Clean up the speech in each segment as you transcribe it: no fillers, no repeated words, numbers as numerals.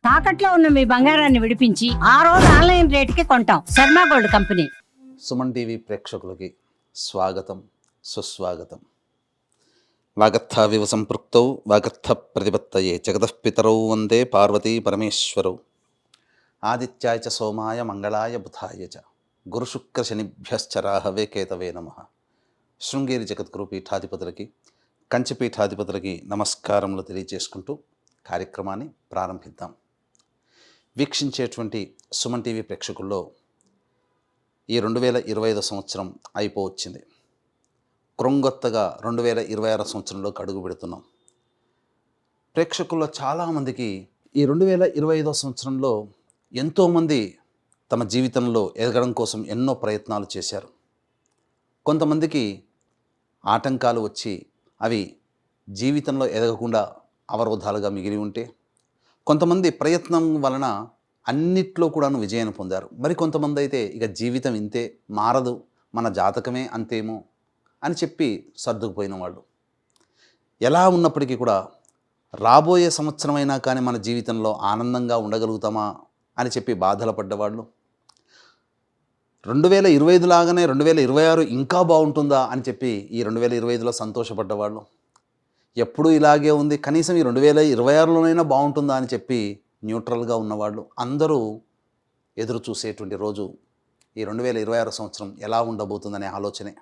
తాకట్లో ఉన్న మీ బంగారాన్ని విడిపించి ఆ రోజు ఆన్లైన్ రేటుకి కొంటాం. Sharma gold company. Suman TV ప్రేక్షకులకి స్వాగతం, సుస్వాగతం. వాగర్థావివ సంపృక్తౌ వాగర్థ ప్రతిపత్తయే జగతఃపితరౌ వందే పార్వతీ పరమేశ్వరౌ. ఆదిత్యాయ చ సోమాయ మంగళాయ బుధాయ చ గురుశుక్ర శనిభ్యశ్చ రాహవే కేతవే నమః. శృంగేరి జగద్గురు పీఠాధిపతులకి, కంచి పీఠాధిపతులకి నమస్కారములు తెలియజేసుకుంటూ కార్యక్రమాన్ని ప్రారంభిద్దాం. వీక్షించేటువంటి సుమన్ టీవీ ప్రేక్షకుల్లో ఈ 2025 సంవత్సరం అయిపోవచ్చింది. క్రొంగొత్తగా 2026 సంవత్సరంలోకి అడుగు పెడుతున్నాం. ప్రేక్షకుల్లో చాలామందికి ఈ 2025 సంవత్సరంలో ఎంతోమంది తమ జీవితంలో ఎదగడం కోసం ఎన్నో ప్రయత్నాలు చేశారు. కొంతమందికి ఆటంకాలు వచ్చి అవి జీవితంలో ఎదగకుండా అవరోధాలుగా మిగిలి ఉంటే, కొంతమంది ప్రయత్నం వలన అన్నిట్లో కూడాను విజయాన్ని పొందారు. మరి కొంతమంది అయితే ఇక జీవితం ఇంతే, మారదు, మన జాతకమే అంతేమో అని చెప్పి సర్దుకుపోయిన వాళ్ళు. ఎలా ఉన్నప్పటికీ కూడా రాబోయే సంవత్సరమైనా కానీ మన జీవితంలో ఆనందంగా ఉండగలుగుతామా అని చెప్పి బాధలు పడ్డవాళ్ళు, 2025 లాగానే 2026 ఇంకా బాగుంటుందా అని చెప్పి ఈ 2025లో సంతోషపడ్డవాళ్ళు, ఎప్పుడూ ఇలాగే ఉంది కనీసం ఈ 2026లోనైనా బాగుంటుందా అని చెప్పి న్యూట్రల్గా ఉన్నవాళ్ళు అందరూ ఎదురు చూసేటువంటి రోజు ఈ 2026 సంవత్సరం ఎలా ఉండబోతుందనే ఆలోచనే.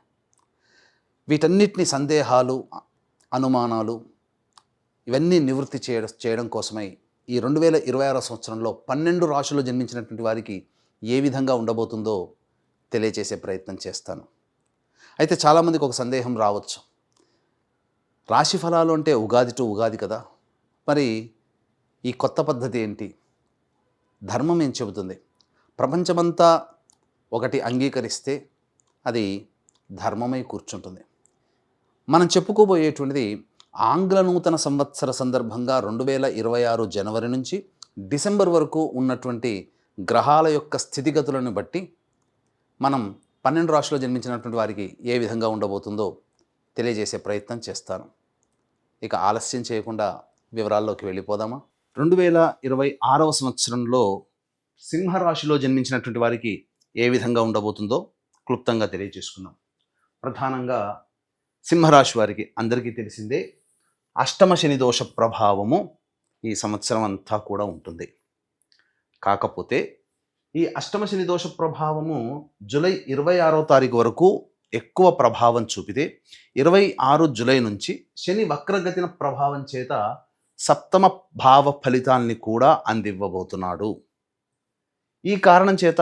వీటన్నిటిని సందేహాలు, అనుమానాలు ఇవన్నీ నివృత్తి చేయడం కోసమై ఈ 2026 సంవత్సరంలో 12 రాశుల్లో జన్మించినటువంటి వారికి ఏ విధంగా ఉండబోతుందో తెలియచేసే ప్రయత్నం చేస్తాను. అయితే చాలామందికి ఒక సందేహం రావచ్చు, రాశి ఫలాలు అంటే ఉగాది టు ఉగాది కదా, మరి ఈ కొత్త పద్ధతి ఏంటి? ధర్మం ఏం చెబుతుంది? ప్రపంచమంతా ఒకటి అంగీకరిస్తే అది ధర్మమై కూర్చుంటుంది. మనం చెప్పుకోబోయేటువంటిది ఆంగ్ల నూతన సంవత్సర సందర్భంగా 2026 జనవరి నుంచి డిసెంబర్ వరకు ఉన్నటువంటి గ్రహాల యొక్క స్థితిగతులను బట్టి మనం 12 రాశుల్లో జన్మించినటువంటి వారికి ఏ విధంగా ఉండబోతుందో తెలియజేసే ప్రయత్నం చేస్తాను. ఇక ఆలస్యం చేయకుండా వివరాల్లోకి వెళ్ళిపోదామా? 2026 సంవత్సరంలో సింహరాశిలో జన్మించినటువంటి వారికి ఏ విధంగా ఉండబోతుందో క్లుప్తంగా తెలియజేసుకుందాం. ప్రధానంగా సింహరాశి వారికి అందరికీ తెలిసిందే, అష్టమ శని దోష ప్రభావము ఈ సంవత్సరం అంతా కూడా ఉంటుంది. కాకపోతే ఈ అష్టమ శని దోష ప్రభావము జూలై 26వ తారీఖు వరకు ఎక్కువ ప్రభావం చూపితే 26 జూలై నుంచి శని వక్రగతిన ప్రభావం చేత సప్తమ భావ ఫలితాల్ని కూడా అందివ్వబోతున్నాడు. ఈ కారణం చేత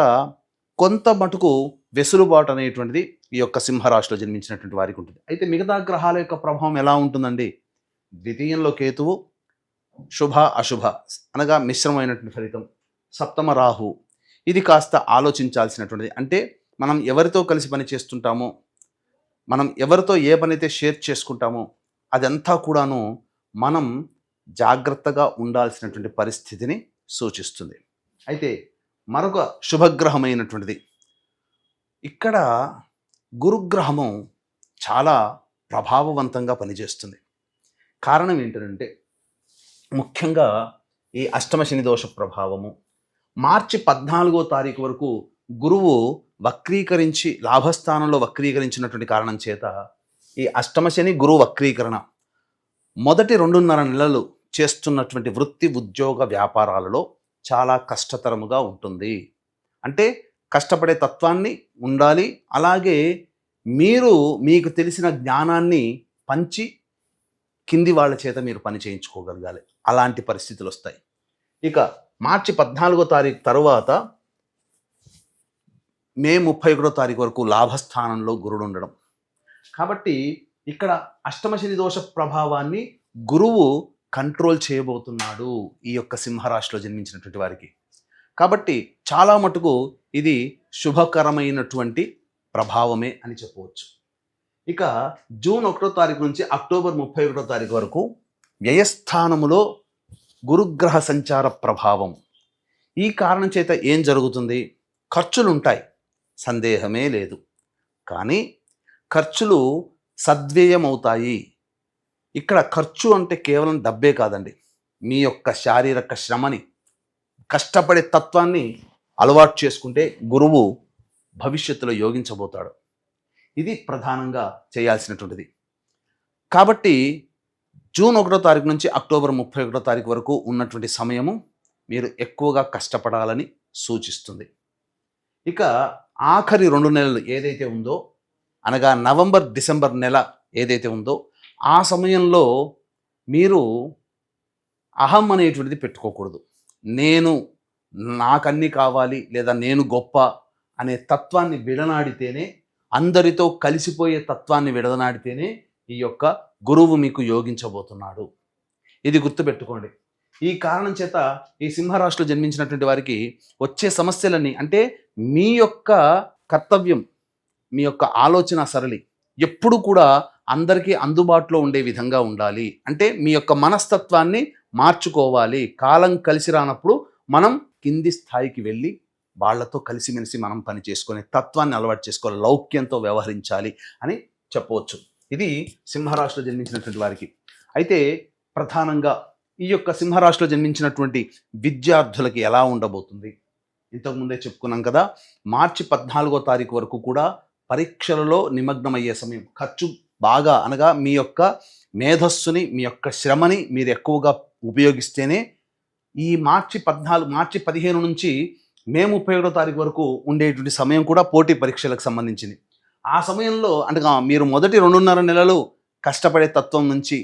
కొంత మటుకు వెసులుబాటు అనేటువంటిది ఈ యొక్క సింహరాశిలో జన్మించినటువంటి వారికి ఉంటుంది. అయితే మిగతా గ్రహాల యొక్క ప్రభావం ఎలా ఉంటుందండి? ద్వితీయంలో కేతువు, శుభ అశుభ అనగా మిశ్రమైనటువంటి ఫలితం. సప్తమ రాహు, ఇది కాస్త ఆలోచించాల్సినటువంటిది. అంటే మనం ఎవరితో కలిసి పని చేస్తుంటామో, మనం ఎవరితో ఏ పని అయితే షేర్ చేసుకుంటామో అదంతా కూడాను మనం జాగ్రత్తగా ఉండాల్సినటువంటి పరిస్థితిని సూచిస్తుంది. అయితే మరొక శుభగ్రహమైనటువంటిది ఇక్కడ గురుగ్రహము చాలా ప్రభావవంతంగా పనిచేస్తుంది. కారణం ఏంటంటే ముఖ్యంగా ఈ అష్టమ శని దోష ప్రభావము మార్చి 14వ తారీఖు వరకు గురువు వక్రీకరించి లాభస్థానంలో వక్రీకరించినటువంటి కారణం చేత ఈ అష్టమ శని గురువు వక్రీకరణ మొదటి 2.5 నెలలు చేస్తున్నటువంటి వృత్తి, ఉద్యోగ, వ్యాపారాలలో చాలా కష్టతరముగా ఉంటుంది. అంటే కష్టపడే తత్వాన్ని ఉండాలి, అలాగే మీకు తెలిసిన జ్ఞానాన్ని పంచి కింది వాళ్ళ చేత మీరు పని చేయించుకోగలగాలి. అలాంటి పరిస్థితులు వస్తాయి. ఇక మార్చి 14వ తారీఖు తరువాత మే 31వ తారీఖు వరకు లాభస్థానంలో గురుడు ఉండడం. కాబట్టి ఇక్కడ అష్టమ శని దోష ప్రభావాన్ని గురువు కంట్రోల్ చేయబోతున్నాడు ఈ యొక్క సింహరాశిలో జన్మించినటువంటి వారికి. కాబట్టి చాలా మటుకు ఇది శుభకరమైనటువంటి ప్రభావమే అని చెప్పవచ్చు. ఇక జూన్ 1వ తారీఖు నుంచి అక్టోబర్ 31వ తారీఖు వరకు వ్యయస్థానములో గురుగ్రహ సంచార ప్రభావం. ఈ కారణం చేత ఏం జరుగుతుంది? ఖర్చులు ఉంటాయి, సందేహమే లేదు. కానీ ఖర్చులు సద్వ్యయమవుతాయి. ఇక్కడ ఖర్చు అంటే కేవలం డబ్బే కాదండి, మీ యొక్క శారీరక శ్రమని కష్టపడే తత్వాన్ని అలవాటు చేసుకుంటే గురువు భవిష్యత్తులో యోగించబోతాడు. ఇది ప్రధానంగా చేయాల్సినటువంటిది. కాబట్టి జూన్ 1వ తారీఖు నుంచి అక్టోబర్ 31వ తారీఖు వరకు ఉన్నటువంటి సమయము మీరు ఎక్కువగా కష్టపడాలని సూచిస్తుంది. ఇక ఆఖరి 2 నెలలు ఏదైతే ఉందో, అనగా నవంబర్ డిసెంబర్ నెల ఏదైతే ఉందో, ఆ సమయంలో మీరు అహం అనేటువంటిది పెట్టుకోకూడదు. నాకన్నీ కావాలి లేదా నేను గొప్ప అనే తత్వాన్ని విడనాడితేనే, అందరితో కలిసిపోయే తత్వాన్ని విడనాడితేనే ఈ యొక్క గురువు మీకు యోగించబోతున్నాడు. ఇది గుర్తుపెట్టుకోండి. ఈ కారణం చేత ఈ సింహరాశిలో జన్మించినటువంటి వారికి వచ్చే సమస్యలన్నీ, అంటే మీ యొక్క కర్తవ్యం, మీ యొక్క ఆలోచన సరళి ఎప్పుడు కూడా అందరికీ అందుబాటులో ఉండే విధంగా ఉండాలి. అంటే మీ యొక్క మనస్తత్వాన్ని మార్చుకోవాలి. కాలం కలిసి రానప్పుడు మనం కింది స్థాయికి వెళ్ళి వాళ్ళతో కలిసిమెలిసి మనం పని చేసుకునే తత్వాన్ని అలవాటు చేసుకోవాలి, లౌక్యంతో వ్యవహరించాలి అని చెప్పవచ్చు. ఇది సింహరాశిలో జన్మించినటువంటి వారికి. అయితే ప్రధానంగా ఈ యొక్క సింహరాశిలో జన్మించినటువంటి విద్యార్థులకి ఎలా ఉండబోతుంది? ఇంతకుముందే చెప్పుకున్నాం కదా, మార్చి 14వ తారీఖు వరకు కూడా పరీక్షలలో నిమగ్నమయ్యే సమయం. ఖర్చు బాగా, అనగా మీ యొక్క మేధస్సుని, మీ యొక్క శ్రమని మీరు ఎక్కువగా ఉపయోగిస్తేనే ఈ మార్చి 15 నుంచి మే 31వ తారీఖు వరకు ఉండేటువంటి సమయం కూడా పోటీ పరీక్షలకు సంబంధించింది. ఆ సమయంలో అనగా మీరు మొదటి 2.5 నెలలు కష్టపడే తత్వం నుంచి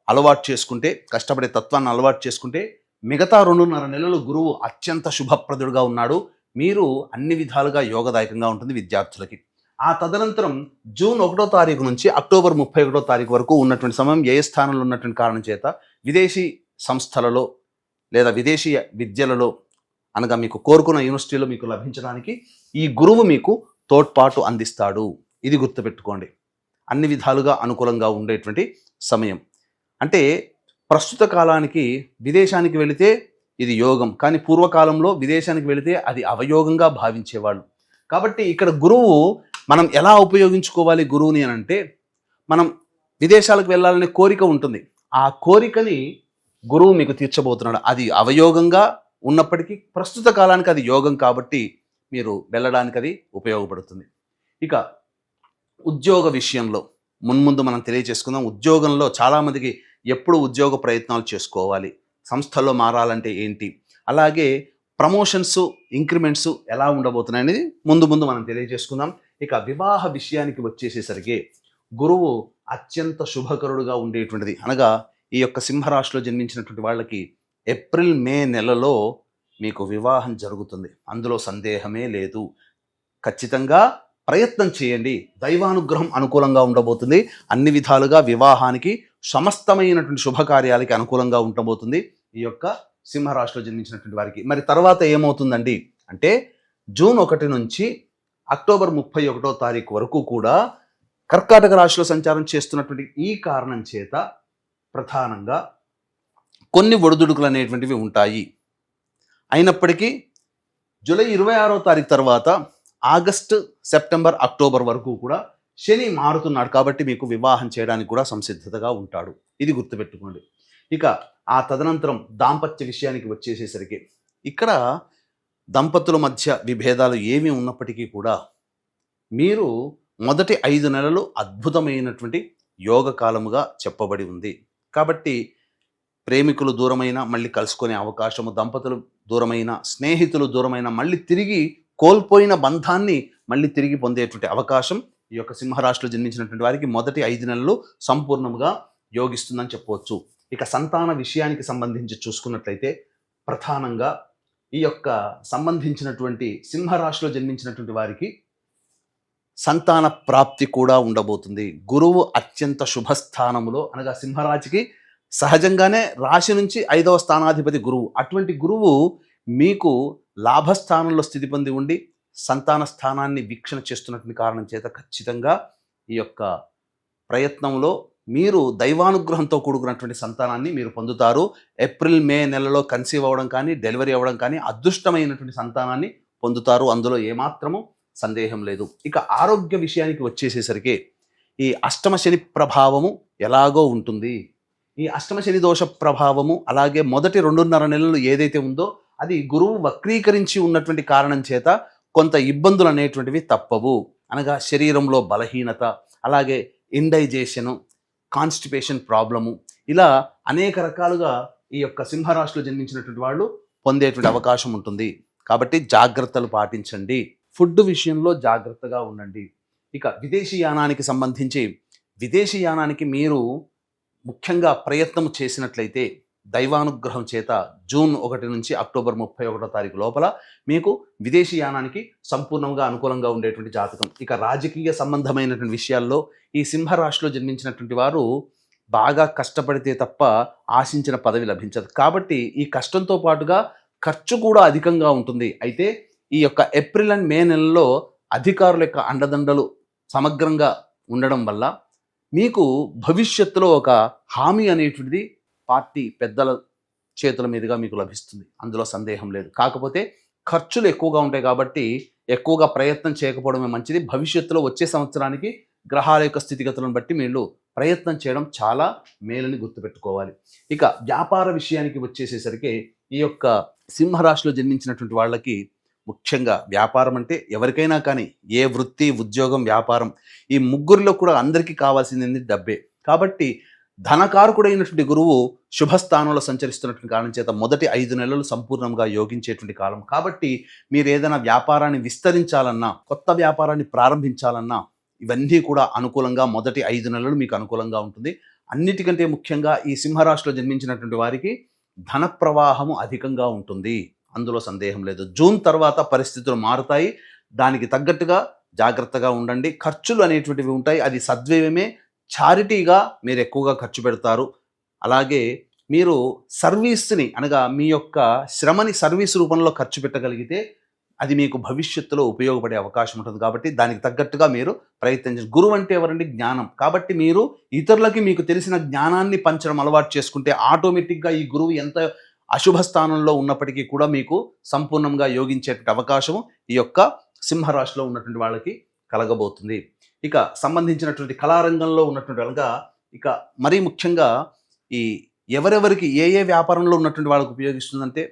అలవాటు చేసుకుంటే, కష్టపడే తత్వాన్ని అలవాటు చేసుకుంటే, మిగతా 2.5 నెలలు గురువు అత్యంత శుభప్రదుడుగా ఉన్నాడు. మీరు అన్ని విధాలుగా యోగదాయకంగా ఉంటుంది విద్యార్థులకి. ఆ తదనంతరం జూన్ 1వ తారీఖు నుంచి అక్టోబర్ 31వ తారీఖు వరకు ఉన్నటువంటి సమయం ఏ స్థానంలో ఉన్నటువంటి కారణం చేత విదేశీ సంస్థలలో లేదా విదేశీ విద్యలలో, అనగా మీకు కోరుకున్న యూనివర్సిటీలో మీకు లభించడానికి ఈ గురువు మీకు తోడ్పాటు అందిస్తాడు. ఇది గుర్తుపెట్టుకోండి. అన్ని విధాలుగా అనుకూలంగా ఉండేటువంటి సమయం. అంటే ప్రస్తుత కాలానికి విదేశానికి వెళితే ఇది యోగం, కానీ పూర్వకాలంలో విదేశానికి వెళితే అది అవయోగంగా భావించేవాళ్ళు. కాబట్టి ఇక్కడ గురువు మనం ఎలా ఉపయోగించుకోవాలి గురువుని అని అంటే, మనం విదేశాలకు వెళ్ళాలనే కోరిక ఉంటుంది. ఆ కోరికని గురువు మీకు తీర్చబోతున్నాడు. అది అవయోగంగా ఉన్నప్పటికీ ప్రస్తుత కాలానికి అది యోగం కాబట్టి మీరు వెళ్ళడానికి అది ఉపయోగపడుతుంది. ఇక ఉద్యోగ విషయంలో మున్ముందు మనం తెలియజేసుకుందాం. ఉద్యోగంలో చాలామందికి ఎప్పుడు ఉద్యోగ ప్రయత్నాలు చేసుకోవాలి, సంస్థల్లో మారాలంటే ఏంటి, అలాగే ప్రమోషన్స్, ఇంక్రిమెంట్స్ ఎలా ఉండబోతున్నాయి అనేది ముందు మనం తెలియజేసుకుందాం. ఇక వివాహ విషయానికి వచ్చేసేసరికి గురువు అత్యంత శుభకరుడుగా ఉండేటువంటిది. అనగా ఈ యొక్క సింహరాశిలో జన్మించినటువంటి వాళ్ళకి ఏప్రిల్ మే నెలలో మీకు వివాహం జరుగుతుంది. అందులో సందేహమే లేదు. ఖచ్చితంగా ప్రయత్నం చేయండి. దైవానుగ్రహం అనుకూలంగా ఉండబోతుంది. అన్ని విధాలుగా వివాహానికి, సమస్తమైనటువంటి శుభకార్యాలకి అనుకూలంగా ఉండబోతుంది ఈ యొక్క సింహరాశిలో జన్మించినటువంటి వారికి. మరి తర్వాత ఏమవుతుందండి అంటే, జూన్ 1 నుంచి అక్టోబర్ 31వ తారీఖు వరకు కూడా కర్కాటక రాశిలో సంచారం చేస్తున్నటువంటి ఈ కారణం చేత ప్రధానంగా కొన్ని ఒడిదుడుకులు అనేటువంటివి ఉంటాయి. అయినప్పటికీ జూలై 26వ తారీఖు తర్వాత ఆగస్టు, సెప్టెంబర్, అక్టోబర్ వరకు కూడా శని మారుతున్నాడు. కాబట్టి మీకు వివాహం చేయడానికి కూడా సంసిద్ధతగా ఉంటాడు. ఇది గుర్తుపెట్టుకోండి. ఇక ఆ తదనంతరం దాంపత్య విషయానికి వచ్చేసేసరికి ఇక్కడ దంపతుల మధ్య విభేదాలు ఏమి ఉన్నప్పటికీ కూడా మీరు మొదటి 5 నెలలు అద్భుతమైనటువంటి యోగ కాలముగా చెప్పబడి ఉంది. కాబట్టి ప్రేమికులు దూరమైన మళ్ళీ కలుసుకునే అవకాశము, దంపతులు దూరమైన, స్నేహితులు దూరమైన మళ్ళీ తిరిగి కోల్పోయిన బంధాన్ని మళ్ళీ తిరిగి పొందేటువంటి అవకాశం ఈ యొక్క సింహరాశిలో జన్మించినటువంటి వారికి మొదటి 5 నెలలు సంపూర్ణంగా యోగిస్తుందని చెప్పవచ్చు. ఇక సంతాన విషయానికి సంబంధించి చూసుకున్నట్లయితే ప్రధానంగా ఈ యొక్క సంబంధించినటువంటి సింహరాశిలో జన్మించినటువంటి వారికి సంతాన ప్రాప్తి కూడా ఉండబోతుంది. గురువు అత్యంత శుభస్థానములో, అనగా సింహరాశికి సహజంగానే రాశి నుంచి 5వ స్థానాధిపతి గురువు. అటువంటి గురువు మీకు లాభస్థానంలో స్థితి పొంది ఉండి సంతాన స్థానాన్ని వీక్షణ చేస్తున్నటువంటి కారణం చేత ఖచ్చితంగా ఈ యొక్క ప్రయత్నంలో మీరు దైవానుగ్రహంతో కూడుకున్నటువంటి సంతానాన్ని మీరు పొందుతారు. ఏప్రిల్ మే నెలలో కన్సీవ్ అవ్వడం కానీ, డెలివరీ అవ్వడం కానీ, అదృష్టమైనటువంటి సంతానాన్ని పొందుతారు. అందులో ఏమాత్రము సందేహం లేదు. ఇక ఆరోగ్య విషయానికి వచ్చేసేసరికి ఈ అష్టమ శని ప్రభావము ఎలాగో ఉంటుంది. ఈ అష్టమ శని దోష ప్రభావము అలాగే మొదటి 2.5 నెలలు ఏదైతే ఉందో అది గురువు వక్రీకరించి ఉన్నటువంటి కారణం చేత కొంత ఇబ్బందులు అనేటువంటివి తప్పవు. అనగా శరీరంలో బలహీనత, అలాగే ఇండైజేషను, కాన్స్టిపేషన్ ప్రాబ్లము, ఇలా అనేక రకాలుగా ఈ యొక్క సింహరాశిలో జన్మించినటువంటి వాళ్ళు పొందేటువంటి అవకాశం ఉంటుంది. కాబట్టి జాగ్రత్తలు పాటించండి. ఫుడ్ విషయంలో జాగ్రత్తగా ఉండండి. ఇక విదేశీయానానికి సంబంధించి, విదేశీయానానికి మీరు ముఖ్యంగా ప్రయత్నం చేసినట్లయితే దైవానుగ్రహం చేత జూన్ 1 నుంచి అక్టోబర్ 31 తారీఖు లోపల మీకు విదేశీయానానికి సంపూర్ణంగా అనుకూలంగా ఉండేటువంటి జాతకం. ఇక రాజకీయ సంబంధమైనటువంటి విషయాల్లో ఈ సింహరాశిలో జన్మించినటువంటి వారు బాగా కష్టపడితే తప్ప ఆశించిన పదవి లభించదు. కాబట్టి ఈ కష్టంతో పాటుగా ఖర్చు కూడా అధికంగా ఉంటుంది. అయితే ఈ యొక్క ఏప్రిల్ అండ్ మే నెలలో అధికారుల యొక్క అండదండలు సమగ్రంగా ఉండడం వల్ల మీకు భవిష్యత్తులో ఒక హామీ అనేటువంటిది పార్టీ పెద్దల చేతుల మీదుగా మీకు లభిస్తుంది. అందులో సందేహం లేదు. కాకపోతే ఖర్చులు ఎక్కువగా ఉంటాయి కాబట్టి ఎక్కువగా ప్రయత్నం చేయకపోవడమే మంచిది. భవిష్యత్తులో వచ్చే సంవత్సరానికి గ్రహాల యొక్క స్థితిగతులను బట్టి మీరు ప్రయత్నం చేయడం చాలా మేలని గుర్తుపెట్టుకోవాలి. ఇక వ్యాపార విషయానికి వచ్చేసేసరికి ఈ యొక్క సింహరాశిలో జన్మించినటువంటి వాళ్ళకి ముఖ్యంగా వ్యాపారం అంటే ఎవరికైనా కానీ ఏ వృత్తి, ఉద్యోగం, వ్యాపారం ఈ ముగ్గురిలో కూడా అందరికీ కావాల్సింది డబ్బే. కాబట్టి ధనకారకుడైనటువంటి గురువు శుభస్థానంలో సంచరిస్తున్నటువంటి కారణం చేత మొదటి 5 నెలలు సంపూర్ణంగా యోగించేటువంటి కాలం. కాబట్టి మీరు ఏదైనా వ్యాపారాన్ని విస్తరించాలన్నా, కొత్త వ్యాపారాన్ని ప్రారంభించాలన్నా ఇవన్నీ కూడా అనుకూలంగా మొదటి 5 నెలలు మీకు అనుకూలంగా ఉంటుంది. అన్నిటికంటే ముఖ్యంగా ఈ సింహరాశిలో జన్మించినటువంటి వారికి ధన ప్రవాహము అధికంగా ఉంటుంది. అందులో సందేహం లేదు. జూన్ తర్వాత పరిస్థితులు మారుతాయి. దానికి తగ్గట్టుగా జాగ్రత్తగా ఉండండి. ఖర్చులు అనేటువంటివి ఉంటాయి. అది సద్వ్యయమే. చారిటీగా మీరు ఎక్కువగా ఖర్చు పెడతారు. అలాగే మీరు సర్వీస్ని, అనగా మీ యొక్క శ్రమని సర్వీస్ రూపంలో ఖర్చు పెట్టగలిగితే అది మీకు భవిష్యత్తులో ఉపయోగపడే అవకాశం ఉంటుంది. కాబట్టి దానికి తగ్గట్టుగా మీరు ప్రయత్నించండి. గురువు అంటే ఎవరండి? జ్ఞానం. కాబట్టి మీరు ఇతరులకి మీకు తెలిసిన జ్ఞానాన్ని పంచడం అలవాటు చేసుకుంటే ఆటోమేటిక్గా ఈ గురువు ఎంత అశుభ స్థానంలో ఉన్నప్పటికీ కూడా మీకు సంపూర్ణంగా యోగించేటువంటి అవకాశం ఈ యొక్క సింహరాశిలో ఉన్నటువంటి వాళ్ళకి కలగబోతుంది. ఇక సంబంధించినటువంటి కళారంగంలో ఉన్నటువంటి వాళ్ళగా, ఇక మరీ ముఖ్యంగా ఈ ఎవరెవరికి ఏ ఏ వ్యాపారంలో ఉన్నటువంటి వాళ్ళకి ఉపయోగిస్తుందంటే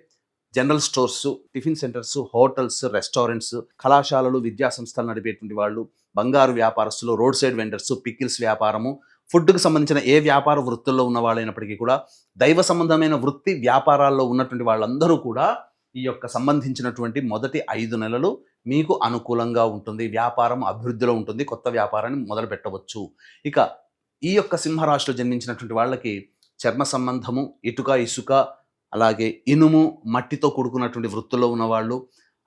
general stores, tiffin centres, hotels, restaurants, కళాశాలలు, విద్యా సంస్థలు నడిపేటువంటి వాళ్ళు, బంగారు వ్యాపారస్తులు, రోడ్ సైడ్ వెండర్స్, పికిల్స్ వ్యాపారము, ఫుడ్కు సంబంధించిన ఏ వ్యాపార వృత్తుల్లో ఉన్న వాళ్ళైనప్పటికీ కూడా, దైవ సంబంధమైన వృత్తి వ్యాపారాల్లో ఉన్నటువంటి వాళ్ళందరూ కూడా ఈ యొక్క సంబంధించినటువంటి మొదటి 5 నెలలు మీకు అనుకూలంగా ఉంటుంది. వ్యాపారం అభివృద్ధిలో ఉంటుంది. కొత్త వ్యాపారాన్ని మొదలు పెట్టవచ్చు. ఇక ఈ యొక్క సింహరాశిలో జన్మించినటువంటి వాళ్ళకి చర్మ సంబంధము, ఇటుక, ఇసుక, అలాగే ఇనుము, మట్టితో కూడుకున్నటువంటి వృత్తుల్లో ఉన్నవాళ్ళు,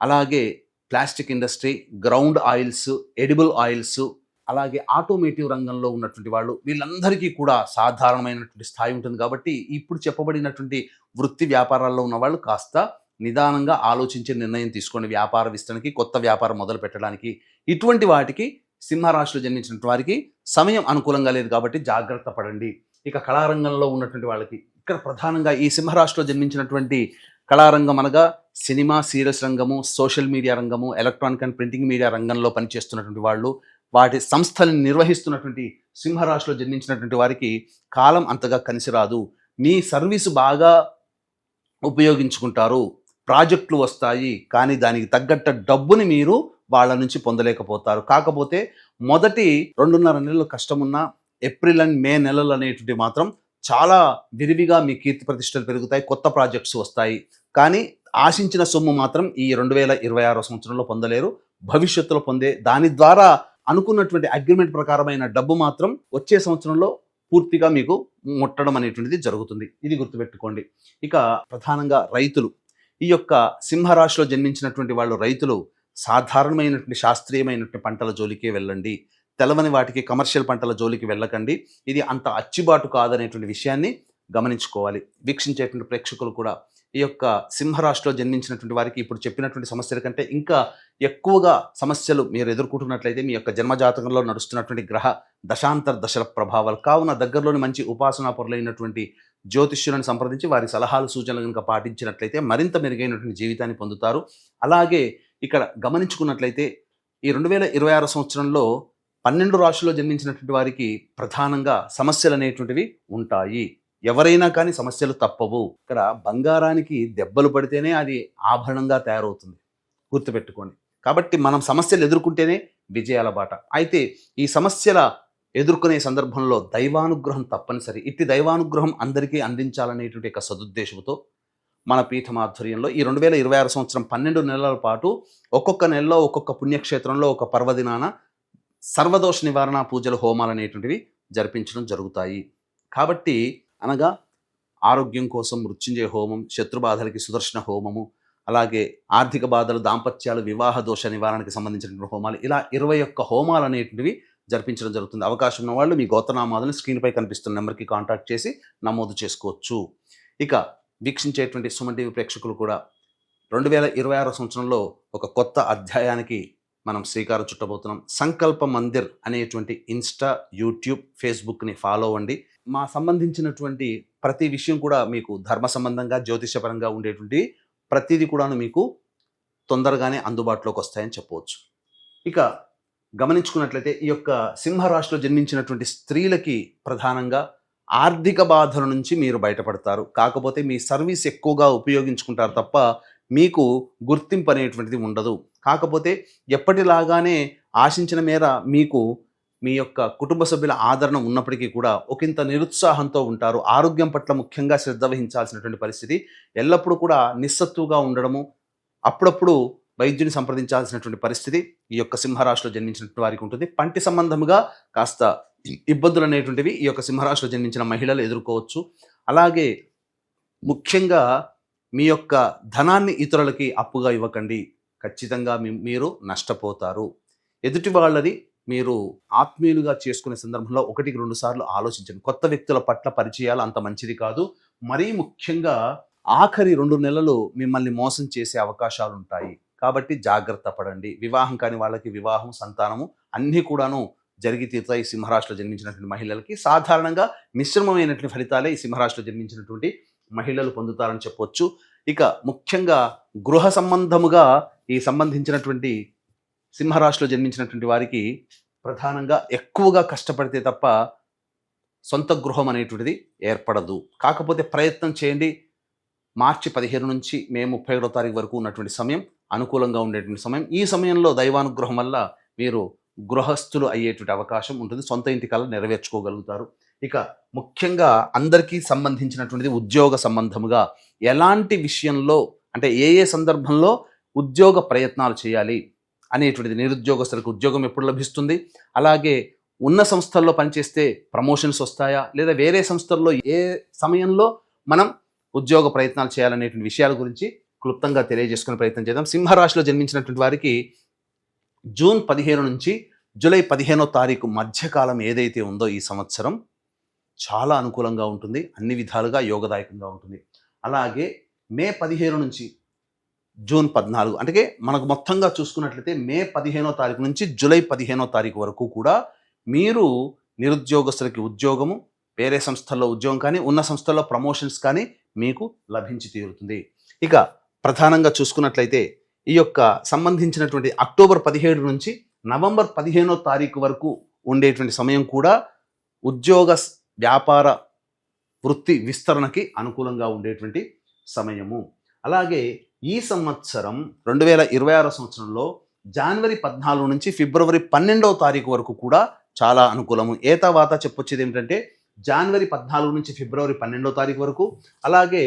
అలాగే plastic industry, ground oils, edible oils, అలాగే ఆటోమేటివ్ రంగంలో ఉన్నటువంటి వాళ్ళు, వీళ్ళందరికీ కూడా సాధారణమైనటువంటి స్థాయి ఉంటుంది. కాబట్టి ఇప్పుడు చెప్పబడినటువంటి వృత్తి వ్యాపారాల్లో ఉన్న వాళ్ళు కాస్త నిదానంగా ఆలోచించే నిర్ణయం తీసుకోండి. వ్యాపార విస్తరణకి, కొత్త వ్యాపారం మొదలు పెట్టడానికి. ఇటువంటి వాటికి సింహరాశిలో జన్మించినటువంటి వారికి సమయం అనుకూలంగా లేదు కాబట్టి జాగ్రత్త పడండి. ఇక కళారంగంలో ఉన్నటువంటి వాళ్ళకి ఇక్కడ ప్రధానంగా ఈ సింహరాశిలో జన్మించినటువంటి కళారంగం అనగా సినిమా, సీరియల్స్ రంగము, సోషల్ మీడియా రంగము, ఎలక్ట్రానిక్ అండ్ ప్రింటింగ్ మీడియా రంగంలో పనిచేస్తున్నటువంటి వాళ్ళు, వాటి సంస్థలను నిర్వహిస్తున్నటువంటి సింహరాశిలో జన్మించినటువంటి వారికి కాలం అంతగా కలిసి రాదు. మీ సర్వీసు బాగా ఉపయోగించుకుంటారు, ప్రాజెక్టులు వస్తాయి, కానీ దానికి తగ్గట్టు డబ్బుని మీరు వాళ్ళ నుంచి పొందలేకపోతారు. కాకపోతే మొదటి 2.5 నెలలు కష్టమున్నా ఏప్రిల్ అండ్ మే నెలలు అనేటువంటి మాత్రం చాలా విరివిగా మీ కీర్తి ప్రతిష్టలు పెరుగుతాయి. కొత్త ప్రాజెక్ట్స్ వస్తాయి. కానీ ఆశించిన సొమ్ము మాత్రం ఈ 2026 సంవత్సరంలో పొందలేరు. భవిష్యత్తులో పొందే దాని ద్వారా అనుకున్నటువంటి అగ్రిమెంట్ ప్రకారమైన డబ్బు మాత్రం వచ్చే సంవత్సరంలో పూర్తిగా మీకు ముట్టడం అనేటువంటిది జరుగుతుంది. ఇది గుర్తుపెట్టుకోండి. ఇక ప్రధానంగా రైతులు, ఈ యొక్క సింహరాశిలో జన్మించినటువంటి వాళ్ళు రైతులు సాధారణమైనటువంటి శాస్త్రీయమైనటువంటి పంటల జోలికే వెళ్ళండి. తెలవని వాటికి, కమర్షియల్ పంటల జోలికి వెళ్ళకండి. ఇది అంత అచ్చిబాటు కాదనేటువంటి విషయాన్ని గమనించుకోవాలి. వీక్షించేటువంటి ప్రేక్షకులు కూడా ఈ యొక్క సింహరాశిలో జన్మించినటువంటి వారికి ఇప్పుడు చెప్పినటువంటి సమస్యల కంటే ఇంకా ఎక్కువగా సమస్యలు మీరు ఎదుర్కొంటున్నట్లయితే మీ యొక్క జన్మజాతకంలో నడుస్తున్నటువంటి గ్రహ దశాంతర దశల ప్రభావాలు. కావున దగ్గరలోని మంచి ఉపాసనా పరులైనటువంటి జ్యోతిష్యులను సంప్రదించి వారి సలహాలు, సూచనలు కనుక పాటించినట్లయితే మరింత మెరుగైనటువంటి జీవితాన్ని పొందుతారు. అలాగే ఇక్కడ గమనించుకున్నట్లయితే ఈ 2026 సంవత్సరంలో 12 రాశుల్లో జన్మించినటువంటి వారికి ప్రధానంగా సమస్యలు అనేటువంటివి ఉంటాయి. ఎవరైనా కానీ సమస్యలు తప్పవు. ఇక్కడ బంగారానికి దెబ్బలు పడితేనే అది ఆభరణంగా తయారవుతుంది, గుర్తుపెట్టుకోండి. కాబట్టి మనం సమస్యలు ఎదుర్కొంటేనే విజయాల బాట. అయితే ఈ సమస్యల ఎదుర్కొనే సందర్భంలో దైవానుగ్రహం తప్పనిసరి. ఇట్టి దైవానుగ్రహం అందరికీ అందించాలనేటువంటి ఒక సదుద్దేశంతో మన పీఠం ఆధ్వర్యంలో ఈ 2026 సంవత్సరం 12 నెలల పాటు ఒక్కొక్క నెలలో ఒక్కొక్క పుణ్యక్షేత్రంలో ఒక పర్వదినాన సర్వదోష నివారణ పూజలు, హోమాలు అనేటువంటివి జరిపించడం జరుగుతాయి. కాబట్టి అనగా ఆరోగ్యం కోసం మృత్యుంజయ హోమం, శత్రుబాధలకి సుదర్శన హోమము, అలాగే ఆర్థిక బాధలు, దాంపత్యాలు, వివాహ దోష నివారణకి సంబంధించినటువంటి హోమాలు, ఇలా 21 హోమాలు అనేటువంటివి జరిపించడం జరుగుతుంది. అవకాశం ఉన్న వాళ్ళు మీ గోత్రనామాలను స్క్రీన్పై కనిపిస్తున్న నెంబర్కి కాంటాక్ట్ చేసి నమోదు చేసుకోవచ్చు. ఇక వీక్షించేటువంటి సుమన్ టీవీ ప్రేక్షకులు కూడా 2026 సంవత్సరంలో ఒక కొత్త అధ్యాయానికి మనం శ్రీకారం చుట్టబోతున్నాం. సంకల్ప మందిర్ అనేటువంటి ఇన్స్టా, యూట్యూబ్, ఫేస్బుక్ని ఫాలో అవ్వండి. మా సంబంధించినటువంటి ప్రతి విషయం కూడా మీకు ధర్మ సంబంధంగా, జ్యోతిషపరంగా ఉండేటువంటి ప్రతిదీ కూడాను మీకు తొందరగానే అందుబాటులోకి వస్తాయని చెప్పవచ్చు. ఇక గమనించుకున్నట్లయితే ఈ యొక్క సింహరాశిలో జన్మించినటువంటి స్త్రీలకి ప్రధానంగా ఆర్థిక బాధల నుంచి మీరు బయటపడతారు. కాకపోతే మీ సర్వీస్ ఎక్కువగా ఉపయోగించుకుంటారు తప్ప మీకు గుర్తింపు అనేటువంటిది ఉండదు. కాకపోతే ఎప్పటిలాగానే ఆశించిన మేర మీకు మీ యొక్క కుటుంబ సభ్యుల ఆదరణ ఉన్నప్పటికీ కూడా ఒకంత నిరుత్సాహంతో ఉంటారు. ఆరోగ్యం పట్ల ముఖ్యంగా శ్రద్ధ వహించాల్సినటువంటి పరిస్థితి. ఎల్లప్పుడూ కూడా నిస్సత్తుగా ఉండడము, అప్పుడప్పుడు వైద్యుని సంప్రదించాల్సినటువంటి పరిస్థితి ఈ యొక్క సింహరాశిలో జన్మించినటువంటి వారికి ఉంటుంది. పంటి సంబంధముగా కాస్త ఇబ్బందులు అనేటువంటివి ఈ యొక్క సింహరాశిలో జన్మించిన మహిళలు ఎదుర్కోవచ్చు. అలాగే ముఖ్యంగా మీ యొక్క ధనాన్ని ఇతరులకి అప్పుగా ఇవ్వకండి. ఖచ్చితంగా మీరు నష్టపోతారు. ఎదుటి వాళ్ళది మీరు ఆత్మీయులుగా చేసుకునే సందర్భంలో 1-2 సార్లు ఆలోచించండి. కొత్త వ్యక్తుల పట్ల పరిచయాలు అంత మంచిది కాదు. మరీ ముఖ్యంగా ఆఖరి 2 నెలలు మిమ్మల్ని మోసం చేసే అవకాశాలు ఉంటాయి. కాబట్టి జాగ్రత్త పడండి. వివాహం కాని వాళ్ళకి వివాహం, సంతానము అన్నీ కూడాను జరిగి తీరుతాయి. ఈ సింహరాశిలో జన్మించినటువంటి మహిళలకి సాధారణంగా మిశ్రమమైనటువంటి ఫలితాలే ఈ సింహరాశిలో జన్మించినటువంటి మహిళలు పొందుతారని చెప్పొచ్చు. ఇక ముఖ్యంగా గృహ సంబంధముగా ఈ సంబంధించినటువంటి సింహరాశిలో జన్మించినటువంటి వారికి ప్రధానంగా ఎక్కువగా కష్టపడితే తప్ప సొంత గృహం అనేటువంటిది ఏర్పడదు. కాకపోతే ప్రయత్నం చేయండి. మార్చి 15 నుంచి మే 31వ తారీఖు వరకు ఉన్నటువంటి సమయం అనుకూలంగా ఉండేటువంటి సమయం. ఈ సమయంలో దైవానుగ్రహం వల్ల మీరు గృహస్థులు అయ్యేటువంటి అవకాశం ఉంటుంది. సొంత ఇంటి కల నెరవేర్చుకోగలుగుతారు. ఇక ముఖ్యంగా అందరికీ సంబంధించినటువంటిది ఉద్యోగ సంబంధముగా ఎలాంటి విషయంలో, అంటే ఏ సందర్భంలో ఉద్యోగ ప్రయత్నాలు చేయాలి అనేటువంటిది, నిరుద్యోగస్తులకు ఉద్యోగం ఎప్పుడు లభిస్తుంది, అలాగే ఉన్న సంస్థల్లో పనిచేస్తే ప్రమోషన్స్ వస్తాయా, లేదా వేరే సంస్థల్లో ఏ సమయంలో మనం ఉద్యోగ ప్రయత్నాలు చేయాలనేటువంటి విషయాల గురించి క్లుప్తంగా తెలియజేసుకునే ప్రయత్నం చేద్దాం. సింహరాశిలో జన్మించినటువంటి వారికి జూన్ 15 నుంచి జూలై 15వ తారీఖు మధ్యకాలం ఏదైతే ఉందో ఈ సంవత్సరం చాలా అనుకూలంగా ఉంటుంది. అన్ని విధాలుగా యోగదాయకంగా ఉంటుంది. అలాగే మే 15 నుంచి జూన్ 14, అంటే మనకు మొత్తంగా చూసుకున్నట్లయితే మే 15వ తారీఖు నుంచి జూలై 15వ తారీఖు వరకు కూడా మీరు నిరుద్యోగస్తులకి ఉద్యోగము, వేరే సంస్థల్లో ఉద్యోగం కానీ, ఉన్న సంస్థల్లో ప్రమోషన్స్ కానీ మీకు లభించి తీరుతుంది. ఇక ప్రధానంగా చూసుకున్నట్లయితే ఈ యొక్క సంబంధించినటువంటి అక్టోబర్ 17 నుంచి నవంబర్ 15వ తారీఖు వరకు ఉండేటువంటి సమయం కూడా ఉద్యోగ, వ్యాపార, వృత్తి విస్తరణకి అనుకూలంగా ఉండేటువంటి సమయము. అలాగే ఈ సంవత్సరం 2026 సంవత్సరంలో జనవరి 14 నుంచి ఫిబ్రవరి 12వ తారీఖు వరకు కూడా చాలా అనుకూలము. ఏతావాత చెప్పొచ్చేది ఏమిటంటే జనవరి 14 నుంచి ఫిబ్రవరి 12వ తారీఖు వరకు, అలాగే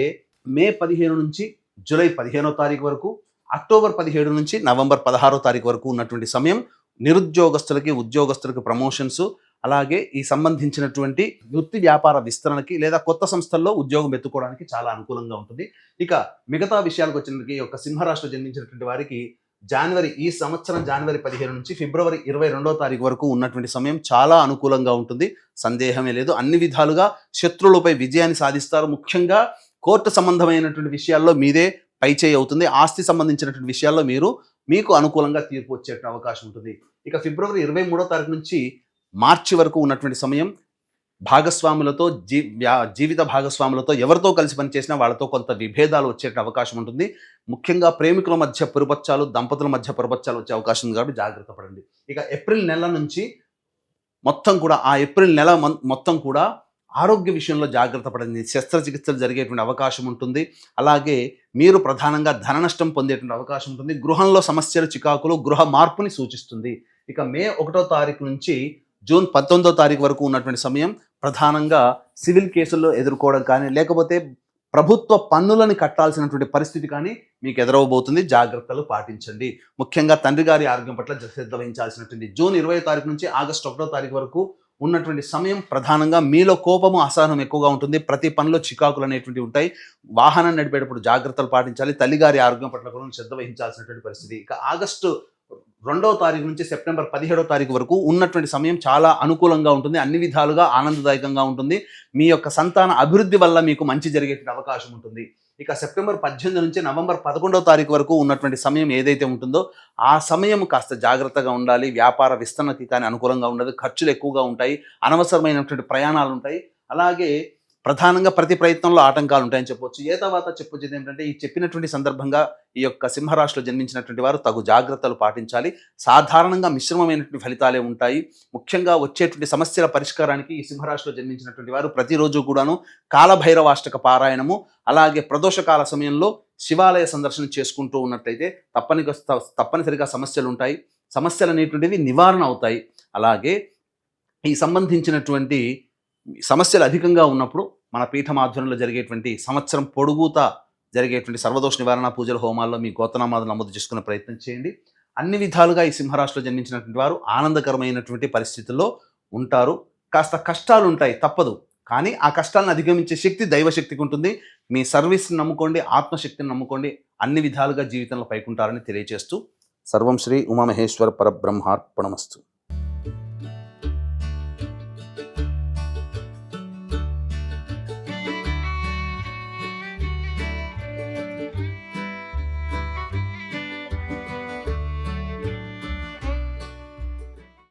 మే 15 నుంచి జూలై 15వ తారీఖు వరకు, అక్టోబర్ 17 నుంచి నవంబర్ 16వ తారీఖు వరకు ఉన్నటువంటి సమయం నిరుద్యోగస్తులకి, ఉద్యోగస్తులకి ప్రమోషన్స్, అలాగే ఈ సంబంధించినటువంటి వృత్తి వ్యాపార విస్తరణకి లేదా కొత్త సంస్థల్లో ఉద్యోగం ఎత్తుకోవడానికి చాలా అనుకూలంగా ఉంటుంది. ఇక మిగతా విషయాలకు వచ్చినప్పటికీ ఈ యొక్క సింహరాశిలో జన్మించినటువంటి వారికి ఈ సంవత్సరం జనవరి 15 నుంచి ఫిబ్రవరి 22వ తారీఖు వరకు ఉన్నటువంటి సమయం చాలా అనుకూలంగా ఉంటుంది. సందేహమే లేదు. అన్ని విధాలుగా శత్రువులపై విజయాన్ని సాధిస్తారు. ముఖ్యంగా కోర్టు సంబంధమైనటువంటి విషయాల్లో మీదే పైచేయి అవుతుంది. ఆస్తి సంబంధించినటువంటి విషయాల్లో మీకు అనుకూలంగా తీర్పు వచ్చే అవకాశం ఉంటుంది. ఇక ఫిబ్రవరి 23వ తారీఖు నుంచి మార్చి వరకు ఉన్నటువంటి సమయం భాగస్వాములతో, జీవిత భాగస్వాములతో ఎవరితో కలిసి పనిచేసినా వాళ్ళతో కొంత విభేదాలు వచ్చే అవకాశం ఉంటుంది. ముఖ్యంగా ప్రేమికుల మధ్య పొరపచ్చాలు, దంపతుల మధ్య పొరపచ్చాలు వచ్చే అవకాశం ఉంది. కాబట్టి జాగ్రత్త పడండి. ఇక ఏప్రిల్ నెల నుంచి మొత్తం కూడా మొత్తం కూడా ఆరోగ్య విషయంలో జాగ్రత్త పడండి. శస్త్రచికిత్సలు జరిగేటువంటి అవకాశం ఉంటుంది. అలాగే మీరు ప్రధానంగా ధన నష్టం పొందేటువంటి అవకాశం ఉంటుంది. గృహంలో సమస్యలు, చికాకులు, గృహ మార్పుని సూచిస్తుంది. ఇక మే 1వ తారీఖు నుంచి జూన్ 19వ తారీఖు వరకు ఉన్నటువంటి సమయం ప్రధానంగా సివిల్ కేసుల్లో ఎదుర్కోవడం కానీ, లేకపోతే ప్రభుత్వ పన్నులను కట్టాల్సినటువంటి పరిస్థితి కానీ మీకు ఎదురవబోతుంది. జాగ్రత్తలు పాటించండి. ముఖ్యంగా తండ్రి గారి ఆరోగ్యం పట్ల శ్రద్ధ వహించాల్సినటువంటి జూన్ 20వ తారీఖు నుంచి ఆగస్టు 1వ తారీఖు వరకు ఉన్నటువంటి సమయం ప్రధానంగా మీలో కోపము, అసహనం ఎక్కువగా ఉంటుంది. ప్రతి పనిలో చికాకులు అనేటువంటివి ఉంటాయి. వాహనం నడిపేటప్పుడు జాగ్రత్తలు పాటించాలి. తల్లిగారి ఆరోగ్యం పట్ల కూడా శ్రద్ధ వహించాల్సినటువంటి పరిస్థితి. ఇక ఆగస్టు 2వ తారీఖు నుంచి సెప్టెంబర్ 17వ తారీఖు వరకు ఉన్నటువంటి సమయం చాలా అనుకూలంగా ఉంటుంది. అన్ని విధాలుగా ఆనందదాయకంగా ఉంటుంది. మీ యొక్క సంతాన అభివృద్ధి వల్ల మీకు మంచి జరిగేటువంటి అవకాశం ఉంటుంది. ఇక సెప్టెంబర్ 18 నుంచి నవంబర్ 11వ తారీఖు వరకు ఉన్నటువంటి సమయం ఏదైతే ఉంటుందో ఆ సమయం కాస్త జాగ్రత్తగా ఉండాలి. వ్యాపార విస్తరణకి కానీ అనుకూలంగా ఉండదు. ఖర్చులు ఎక్కువగా ఉంటాయి. అనవసరమైనటువంటి ప్రయాణాలు ఉంటాయి. అలాగే ప్రధానంగా ప్రతి ప్రయత్నంలో ఆటంకాలు ఉంటాయని చెప్పొచ్చు. తర్వాత చెప్పొచ్చేది ఏంటంటే, ఈ చెప్పినటువంటి సందర్భంగా ఈ యొక్క సింహరాశిలో జన్మించినటువంటి వారు తగు జాగ్రత్తలు పాటించాలి. సాధారణంగా మిశ్రమమైనటువంటి ఫలితాలే ఉంటాయి. ముఖ్యంగా వచ్చేటువంటి సమస్యల పరిష్కారానికి ఈ సింహరాశిలో జన్మించినటువంటి వారు ప్రతిరోజు కూడాను కాలభైరవాష్టక పారాయణము, అలాగే ప్రదోషకాల సమయంలో శివాలయ సందర్శన చేసుకుంటూ ఉన్నట్లయితే తప్పనిసరిగా సమస్యలు ఉంటాయి. సమస్యలు అనేటువంటివి నివారణ అవుతాయి. అలాగే ఈ సంబంధించినటువంటి సమస్యలు అధికంగా ఉన్నప్పుడు మన పీఠం ఆధ్వర్యంలో జరిగేటువంటి సంవత్సరం పొడుగుతా జరిగేటువంటి సర్వదోష నివారణ పూజల హోమాల్లో మీ గోత్రనామాలు నమోదు చేసుకునే ప్రయత్నం చేయండి. అన్ని విధాలుగా ఈ సింహరాశిలో జన్మించినటువంటి వారు ఆనందకరమైనటువంటి పరిస్థితుల్లో ఉంటారు. కాస్త కష్టాలు ఉంటాయి, తప్పదు. కానీ ఆ కష్టాలను అధిగమించే శక్తి దైవశక్తికి ఉంటుంది. మీ సర్వీస్ని నమ్ముకోండి, ఆత్మశక్తిని నమ్ముకోండి. అన్ని విధాలుగా జీవితంలో పైకుంటారని తెలియజేస్తూ సర్వం శ్రీ ఉమామహేశ్వర పరబ్రహ్మార్పణమస్తు.